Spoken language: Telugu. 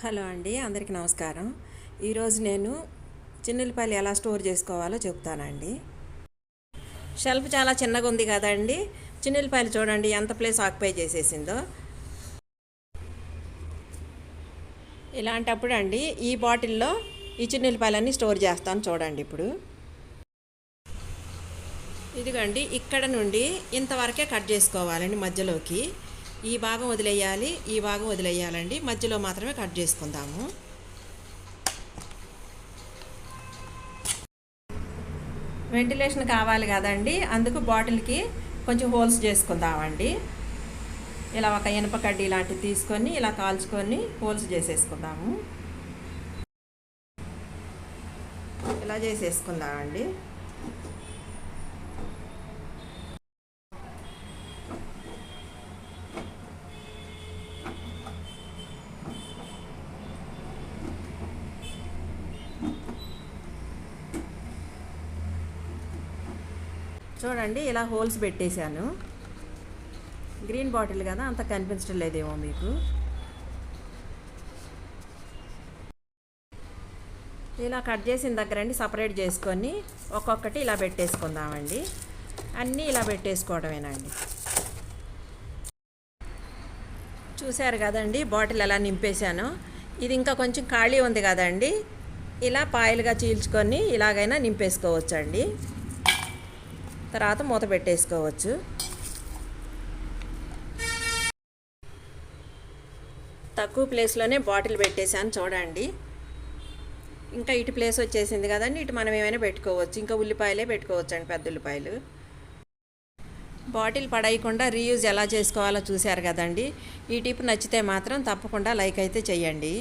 హలో అండి, అందరికీ నమస్కారం. ఈరోజు నేను చిన్నులపాయలు ఎలా స్టోర్ చేసుకోవాలో చెప్తానండి. షెల్ఫ్ చాలా చిన్నగా ఉంది కదండి. చిన్నులపాయలు చూడండి ఎంత ప్లేస్ ఆక్యుపై చేసేసిందో. ఇలాంటప్పుడు అండి ఈ బాటిల్లో ఈ చిన్నులపాయలన్నీ స్టోర్ చేస్తాను చూడండి. ఇప్పుడు ఇదిగండి, ఇక్కడ నుండి ఇంతవరకే కట్ చేసుకోవాలండి. మధ్యలోకి ఈ భాగం వదిలేయాలి, ఈ భాగం వదిలేయాలండి. మధ్యలో మాత్రమే కట్ చేసుకుందాము. వెంటిలేషన్ కావాలి కదండి, అందుకు బాటిల్కి కొంచెం హోల్స్ చేసుకుందామండి. ఇలా ఒక ఇనుప కడ్డీ లాంటివి తీసుకొని ఇలా కాల్చుకొని హోల్స్ చేసేసుకుందాము. ఇలా చేసేసుకుందామండి. చూడండి, ఇలా హోల్స్ పెట్టేశాను. గ్రీన్ బాటిల్ కదా, అంత కనిపించడం లేదేమో మీకు. ఇలా కట్ చేసిన దగ్గరండి సపరేట్ చేసుకొని ఒక్కొక్కటి ఇలా పెట్టేసుకుందామండి. అన్నీ ఇలా పెట్టేసుకోవడమేనండి. చూశారు కదండి బాటిల్ ఎలా నింపేశాను. ఇది ఇంకా కొంచెం ఖాళీ ఉంది కదండి, ఇలా పాయలుగా చీల్చుకొని ఇలాగైనా నింపేసుకోవచ్చండి. తర్వాత మూత పెట్టేసుకోవచ్చు. తక్కువ ప్లేస్లోనే బాటిల్ పెట్టేశాను చూడండి. ఇంకా ఇటు ప్లేస్ వచ్చేసింది కదండి, ఇటు మనం ఏమైనా పెట్టుకోవచ్చు. ఇంకా ఉల్లిపాయలే పెట్టుకోవచ్చు అండి, పెద్ద ఉల్లిపాయలు. బాటిల్ పడేయకుండా రీయూజ్ ఎలా చేసుకోవాలో చూశారు కదండి. ఈ టిప్ నచ్చితే మాత్రం తప్పకుండా లైక్ అయితే చేయండి.